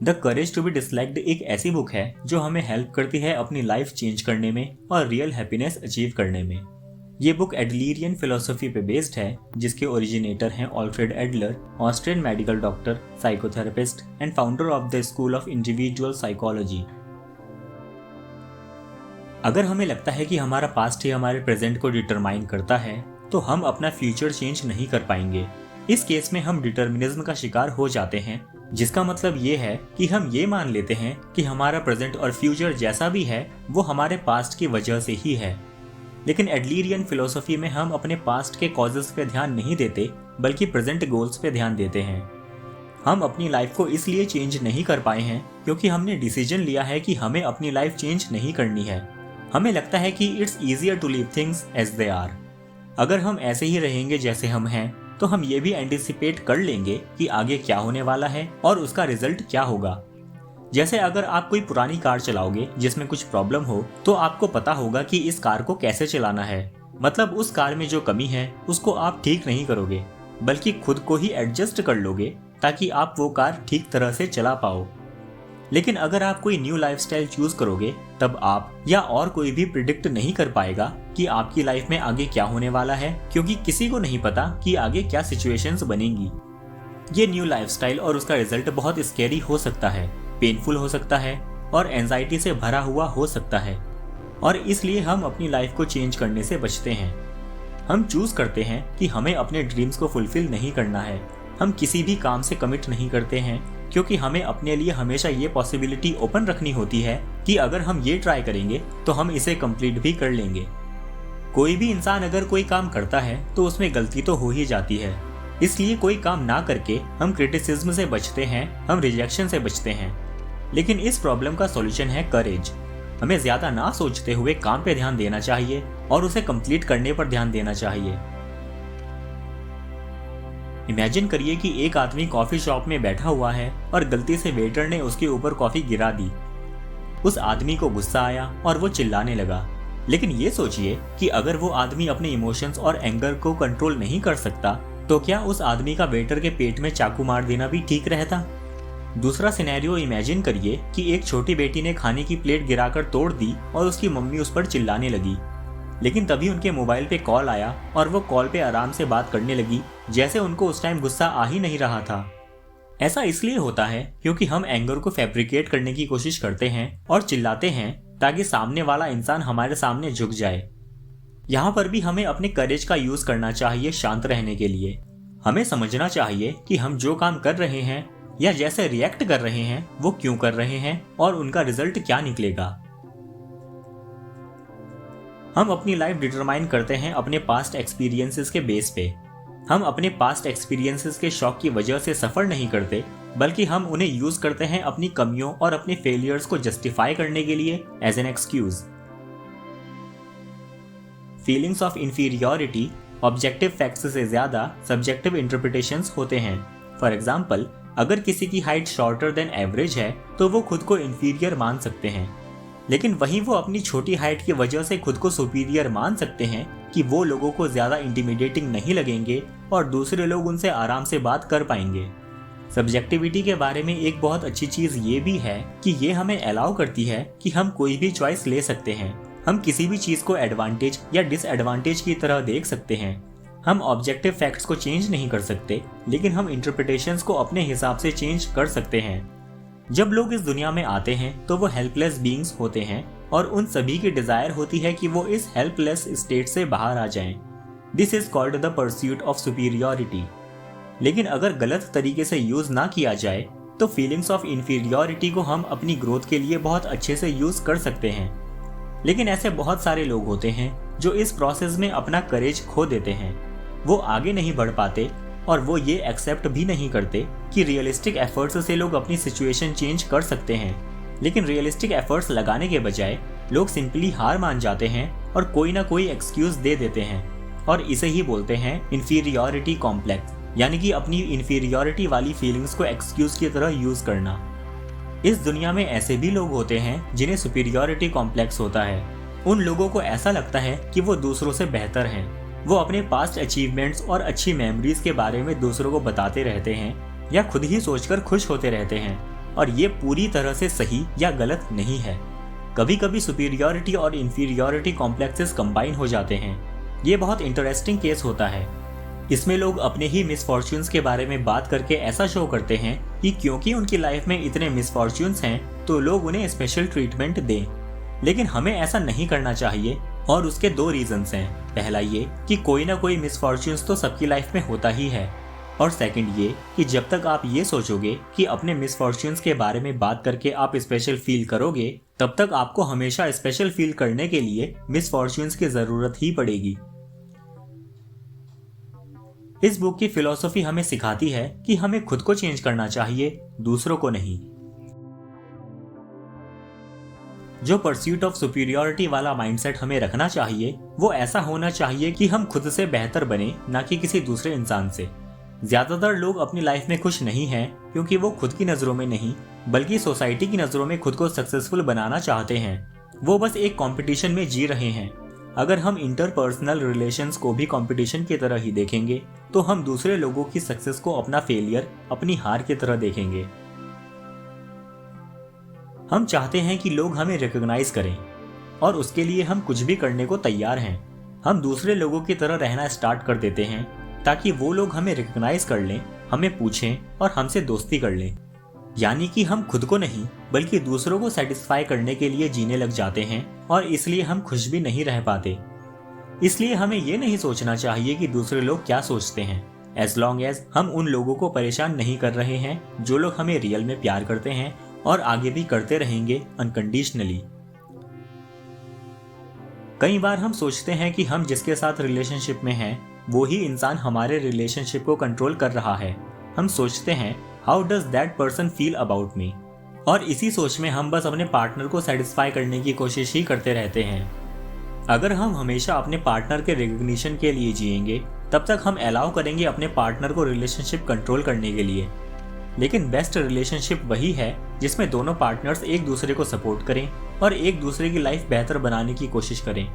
The courage to be disliked एक ऐसी book है जो हमें हेल्प करती है अपनी लाइफ चेंज करने में और रियल हैप्पीनेस अचीव करने में। ये बुक एडलरियन फिलोसफी पे बेस्ड है, जिसके ओरिजिनेटर हैं Alfred Adler, Austrian medical doctor, psychotherapist and founder of the school of individual psychology. अगर हमें लगता है कि हमारा पास्ट ही हमारे प्रेजेंट को डिटरमाइन करता है, तो हम अपना फ्यूचर चेंज नहीं कर पाएंगे। इस केस में हम डिटर्मिनिज्म का शिकार हो जाते हैं, जिसका मतलब ये है कि हम ये मान लेते हैं कि हमारा प्रेजेंट और फ्यूचर जैसा भी है वो हमारे पास्ट की वजह से ही है। लेकिन एडलरियन फिलोसफी में हम अपने पास्ट के कॉजेस पे ध्यान नहीं देते, बल्कि प्रेजेंट गोल्स पे ध्यान देते हैं। हम अपनी लाइफ को इसलिए चेंज नहीं कर पाए हैं क्योंकि हमने डिसीजन लिया है कि हमें अपनी लाइफ चेंज नहीं करनी है। हमें लगता है कि it's easier to leave things as they are. अगर हम ऐसे ही रहेंगे जैसे हम हैं, तो हम ये भी एंटिसिपेट कर लेंगे कि आगे क्या होने वाला है और उसका रिजल्ट क्या होगा। जैसे अगर आप कोई पुरानी कार चलाओगे जिसमें कुछ प्रॉब्लम हो, तो आपको पता होगा कि इस कार को कैसे चलाना है। मतलब उस कार में जो कमी है उसको आप ठीक नहीं करोगे, बल्कि खुद को ही एडजस्ट कर लोगे ताकि आप वो कार ठीक तरह से चला पाओ। लेकिन अगर आप कोई न्यू लाइफस्टाइल चूज करोगे, तब आप या और कोई भी प्रिडिक्ट नहीं कर पाएगा कि आपकी लाइफ में आगे क्या होने वाला है, क्योंकि किसी को नहीं पता कि आगे क्या सिचुएशंस बनेंगी। ये न्यू लाइफस्टाइल और उसका रिजल्ट बहुत स्कैरी हो सकता है, पेनफुल हो सकता है और एंजाइटी से भरा हुआ हो सकता है, और इसलिए हम अपनी लाइफ को चेंज करने से बचते हैं। हम चूज करते हैं कि हमें अपने ड्रीम्स को फुलफिल नहीं करना है। हम किसी भी काम से कमिट नहीं करते हैं, क्योंकि हमें अपने लिए हमेशा ये पॉसिबिलिटी ओपन रखनी होती है कि अगर हम ये ट्राई करेंगे तो हम इसे कंप्लीट भी कर लेंगे। कोई भी इंसान अगर कोई काम करता है तो उसमें गलती तो हो ही जाती है, इसलिए कोई काम ना करके हम क्रिटिसिज्म से बचते हैं, हम रिजेक्शन से बचते हैं। लेकिन इस प्रॉब्लम का सॉल्यूशन है करेज। हमें ज्यादा ना सोचते हुए काम पे ध्यान देना चाहिए और उसे कंप्लीट करने पर ध्यान देना चाहिए। इमेजिन करिए कि एक आदमी कॉफी शॉप में बैठा हुआ है और गलती से वेटर ने उसके ऊपर कॉफी गिरा दी। उस आदमी को गुस्सा आया और वो चिल्लाने लगा। लेकिन ये सोचिए कि अगर वो आदमी अपने इमोशंस और एंगर को कंट्रोल नहीं कर सकता, तो क्या उस आदमी का वेटर के पेट में चाकू मार देना भी ठीक रहता? दूसरा सिनेरियो इमेजिन करिए कि एक छोटी बेटी ने खाने की प्लेट गिराकर तोड़ दी और उसकी मम्मी उस पर चिल्लाने लगी। लेकिन तभी उनके मोबाइल पे कॉल आया और वो कॉल पे आराम से बात करने लगी, जैसे उनको उस टाइम गुस्सा आ ही नहीं रहा था। ऐसा इसलिए होता है क्योंकि हम एंगर को फैब्रिकेट करने की कोशिश करते हैं और चिल्लाते हैं ताकि सामने वाला इंसान हमारे सामने झुक जाए। यहाँ पर भी हमें अपने करेज का यूज करना चाहिए शांत रहने के लिए। हमें समझना चाहिए कि हम जो काम कर रहे हैं या जैसे रिएक्ट कर रहे हैं वो क्यों कर रहे हैं और उनका रिजल्ट क्या निकलेगा। हम अपनी लाइफ डिटरमाइन करते हैं अपने पास्ट एक्सपीरियंसेस के बेस पे। हम अपने पास्ट एक्सपीरियंसेस के शौक की वजह से सफर नहीं करते, बल्कि हम उन्हें यूज करते हैं अपनी कमियों और अपने फेलियर्स को जस्टिफाई करने के लिए as an excuse. Feelings of inferiority objective facts से ज्यादा सब्जेक्टिव इंटरप्रिटेशंस होते हैं। फॉर एग्जाम्पल, अगर किसी की हाइट शॉर्टर देन एवरेज है तो वो खुद को इंफीरियर मान सकते हैं, लेकिन वहीं वो अपनी छोटी हाइट की वजह से खुद को सुपीरियर मान सकते हैं कि वो लोगों को ज्यादा इंटिमिडेटिंग नहीं लगेंगे और दूसरे लोग उनसे आराम से बात कर पाएंगे। सब्जेक्टिविटी के बारे में एक बहुत अच्छी चीज ये भी है कि ये हमें अलाउ करती है कि हम कोई भी चॉइस ले सकते हैं। हम किसी भी चीज को एडवांटेज या डिसएडवांटेज की तरह देख सकते हैं। हम ऑब्जेक्टिव फैक्ट्स को चेंज नहीं कर सकते, लेकिन हम इंटरप्रिटेशंस को अपने हिसाब से चेंज कर सकते हैं। जब लोग इस दुनिया में आते हैं तो वो हेल्पलेस बीइंग्स होते हैं और उन सभी की डिजायर होती है कि वो इस हेल्पलेस स्टेट से बाहर आ जाएं। This is called the pursuit of superiority. लेकिन अगर गलत तरीके से यूज ना किया जाए तो फीलिंग्स ऑफ इंफीरियरिटी को हम अपनी ग्रोथ के लिए बहुत अच्छे से यूज कर सकते हैं। लेकिन ऐसे बहुत सारे लोग होते हैं जो इस प्रोसेस में अपना करेज खो देते हैं। वो आगे नहीं बढ़ पाते और वो ये एक्सेप्ट भी नहीं करते कि रियलिस्टिक एफर्ट्स से लोग अपनी सिचुएशन चेंज कर सकते हैं। लेकिन रियलिस्टिक एफर्ट्स लगाने के बजाय लोग सिंपली हार मान जाते हैं और कोई ना कोई एक्सक्यूज दे देते हैं, और इसे ही बोलते हैं इंफीरियरिटी कॉम्प्लेक्स, यानी कि अपनी इंफीरियरिटी वाली फीलिंग्स को एक्सक्यूज की तरह यूज करना। इस दुनिया में ऐसे भी लोग होते हैं जिन्हें सुपीरियरिटी कॉम्प्लेक्स होता है। उन लोगों को ऐसा लगता है कि वो दूसरों से बेहतर हैं। वो अपने पास्ट अचीवमेंट्स और अच्छी मेमोरीज के बारे में दूसरों को बताते रहते हैं या खुद ही सोचकर खुश होते रहते हैं, और ये पूरी तरह से सही या गलत नहीं है। कभी कभी सुपीरियॉरिटी और इंफीरियॉरिटी कॉम्प्लेक्सेस कंबाइन हो जाते हैं। ये बहुत इंटरेस्टिंग केस होता है। इसमें लोग अपने ही मिसफॉर्च्यून्स के बारे में बात करके ऐसा शो करते हैं कि क्योंकि उनकी लाइफ में इतने मिसफॉर्च्यून्स हैं तो लोग उन्हें स्पेशल ट्रीटमेंट दें। लेकिन हमें ऐसा नहीं करना चाहिए और उसके दो रीजंस हैं। पहला ये कि कोई ना कोई मिसफॉर्च्यून्स तो सबकी लाइफ में होता ही है, और सेकंड ये कि जब तक आप ये सोचोगे कि अपने मिसफॉर्च्यून्स के बारे में बात करके आप स्पेशल फील करोगे, तब तक आपको हमेशा स्पेशल फील करने के लिए मिसफॉर्च्यून्स की जरूरत ही पड़ेगी। इस बुक की फिलॉसफी हमें सिखाती है कि हमें खुद को चेंज करना चाहिए, दूसरों को नहीं। जो परस्यूट ऑफ सुपीरियॉरिटी वाला माइंडसेट हमें रखना चाहिए वो ऐसा होना चाहिए कि हम खुद से बेहतर बने, ना कि किसी दूसरे इंसान से। ज्यादातर लोग अपनी लाइफ में खुश नहीं हैं क्योंकि वो खुद की नजरों में नहीं बल्कि सोसाइटी की नजरों में खुद को सक्सेसफुल बनाना चाहते हैं। वो बस एक कंपटीशन में जी रहे हैं। अगर हम इंटरपर्सनल रिलेशंस को भी कंपटीशन की तरह ही देखेंगे तो हम दूसरे लोगों की सक्सेस को अपना फेलियर, अपनी हार की तरह देखेंगे। हम चाहते हैं कि लोग हमें रिकॉग्नाइज करें और उसके लिए हम कुछ भी करने को तैयार हैं। हम दूसरे लोगों की तरह रहना स्टार्ट कर देते हैं ताकि वो लोग हमें रिकॉग्नाइज कर लें, हमें पूछें और हमसे दोस्ती कर लें। यानी कि हम खुद को नहीं बल्कि दूसरों को सेटिस्फाई करने के लिए जीने लग जाते हैं और इसलिए हम खुश भी नहीं रह पाते। इसलिए हमें ये नहीं सोचना चाहिए कि दूसरे लोग क्या सोचते हैं, एज लॉन्ग एज हम उन लोगों को परेशान नहीं कर रहे हैं जो लोग हमें रियल में प्यार करते हैं और आगे भी करते रहेंगे अनकंडीशनली। कई बार हम सोचते हैं कि हम जिसके साथ रिलेशनशिप में हैं वो ही इंसान हमारे रिलेशनशिप को कंट्रोल कर रहा है। हम सोचते हैं how does that person feel about me, और इसी सोच में हम बस अपने पार्टनर को सेटिस्फाई करने की कोशिश ही करते रहते हैं। अगर हम हमेशा अपने पार्टनर के रिकॉग्निशन के लिए जिएंगे तब तक हम अलाउ करेंगे अपने पार्टनर को रिलेशनशिप कंट्रोल करने के लिए। लेकिन बेस्ट रिलेशनशिप वही है जिसमें दोनों पार्टनर्स एक दूसरे को सपोर्ट करें और एक दूसरे की लाइफ बेहतर बनाने की कोशिश करें।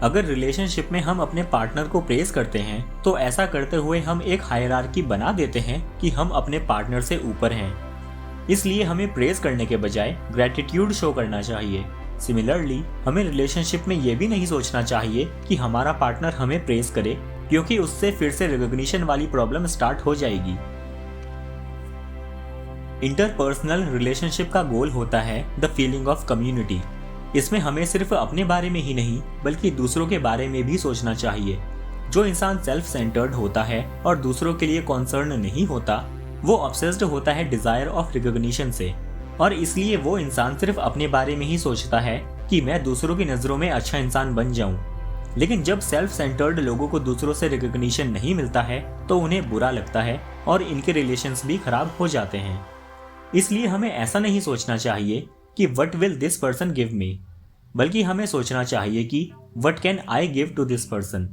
अगर रिलेशनशिप में हम अपने पार्टनर को प्रेज करते हैं तो ऐसा करते हुए हम एक हायरार्की बना देते हैं कि हम अपने पार्टनर से ऊपर हैं। इसलिए हमें प्रेज करने के बजाय ग्रेटिट्यूड शो करना चाहिए। सिमिलरली हमें रिलेशनशिप में ये भी नहीं सोचना चाहिए कि हमारा पार्टनर हमें प्रेज करे, क्योंकि उससे फिर से रिकॉग्निशन वाली प्रॉब्लम स्टार्ट हो जाएगी। इंटरपर्सनल रिलेशनशिप का गोल होता है द फीलिंग ऑफ कम्युनिटी। इसमें हमें सिर्फ अपने बारे में ही नहीं बल्कि दूसरों के बारे में भी सोचना चाहिए। जो इंसान सेल्फ सेंटर्ड होता है और दूसरों के लिए कॉन्सर्न नहीं होता, वो ऑब्सेस्ड होता है डिजायर ऑफ रिकॉग्निशन से, और इसलिए वो इंसान सिर्फ अपने बारे में ही सोचता है कि मैं दूसरों की नजरों में अच्छा इंसान बन जाऊं। लेकिन जब सेल्फ सेंटर्ड लोगों को दूसरों से रिकॉग्निशन नहीं मिलता है तो उन्हें बुरा लगता है और इनके रिलेशंस भी खराब हो जाते हैं। इसलिए हमें ऐसा नहीं सोचना चाहिए कि what will this person give me, बल्कि हमें सोचना चाहिए कि what can I give to this person.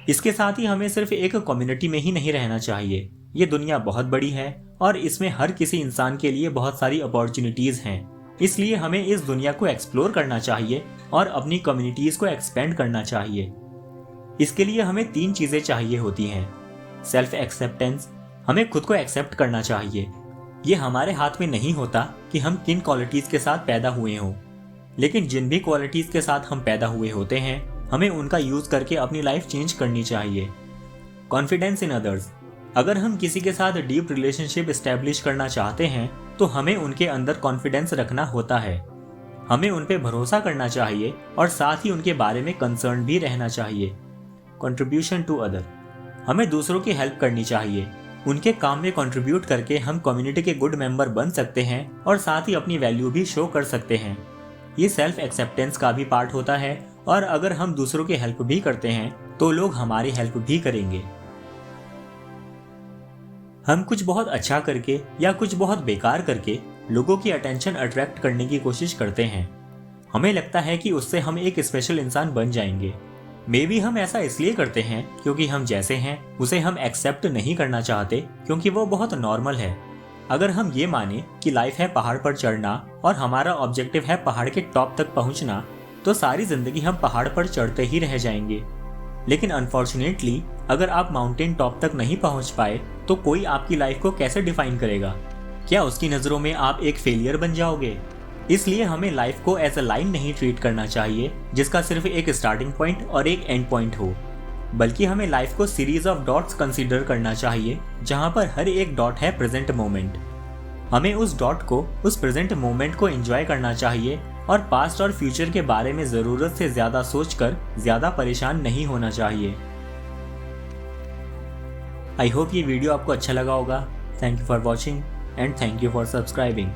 इसके साथ ही हमें सिर्फ एक कम्युनिटी में ही नहीं रहना चाहिए। ये दुनिया बहुत बड़ी है और इसमें हर किसी इंसान के लिए बहुत सारी अपॉर्चुनिटीज हैं। इसलिए हमें इस दुनिया को एक्सप्लोर करना चाहिए और अपनी कम्युनिटीज को एक्सपेंड करना चाहिए। इसके लिए हमें 3 चीजें चाहिए होती हैं। सेल्फ एक्सेप्टेंस, हमें खुद को एक्सेप्ट करना चाहिए। ये हमारे हाथ में नहीं होता कि हम किन क्वालिटीज के साथ पैदा हुए हों, लेकिन जिन भी क्वालिटीज के साथ हम पैदा हुए होते हैं हमें उनका यूज करके अपनी लाइफ चेंज करनी चाहिए। कॉन्फिडेंस इन अदर्स, अगर हम किसी के साथ डीप रिलेशनशिप एस्टेब्लिश करना चाहते हैं तो हमें उनके अंदर कॉन्फिडेंस रखना होता है। हमें उन पे भरोसा करना चाहिए और साथ ही उनके बारे में कंसर्न भी रहना चाहिए। कंट्रीब्यूशन टू अदर, हमें दूसरों की हेल्प करनी चाहिए। उनके काम में कंट्रीब्यूट करके हम कम्युनिटी के गुड मेंबर बन सकते हैं और साथ ही अपनी वैल्यू भी शो कर सकते हैं। ये सेल्फ एक्सेप्टेंस का भी पार्ट होता है, और अगर हम दूसरों की हेल्प भी करते हैं तो लोग हमारी हेल्प भी करेंगे। हम कुछ बहुत अच्छा करके या कुछ बहुत बेकार करके लोगों की अटेंशन अट्रैक्ट करने की कोशिश करते हैं। हमें लगता है कि उससे हम एक स्पेशल इंसान बन जाएंगे। मे बी हम ऐसा इसलिए करते हैं क्योंकि हम जैसे हैं उसे हम एक्सेप्ट नहीं करना चाहते, क्योंकि वो बहुत नॉर्मल है। अगर हम ये माने कि लाइफ है पहाड़ पर चढ़ना और हमारा ऑब्जेक्टिव है पहाड़ के टॉप तक पहुंचना, तो सारी जिंदगी हम पहाड़ पर चढ़ते ही रह जाएंगे। लेकिन अनफॉर्चुनेटली अगर आप माउंटेन टॉप तक नहीं पहुंच पाए तो कोई आपकी लाइफ को कैसे डिफाइन करेगा? क्या उसकी नज़रों में आप एक फेलियर बन जाओगे? इसलिए हमें लाइफ को एज अ लाइन नहीं ट्रीट करना चाहिए जिसका सिर्फ एक स्टार्टिंग पॉइंट और एक एंड पॉइंट हो, बल्कि हमें लाइफ को सीरीज ऑफ डॉट्स कंसीडर करना चाहिए जहां पर हर एक डॉट है प्रेजेंट मोमेंट। हमें उस डॉट को, उस प्रेजेंट मोमेंट को एंजॉय करना चाहिए और पास्ट और फ्यूचर के बारे में ज़रूरत से ज़्यादा सोचकर ज़्यादा परेशान नहीं होना चाहिए। आई होप ये वीडियो आपको अच्छा लगा होगा। Thank you for watching and thank you for subscribing.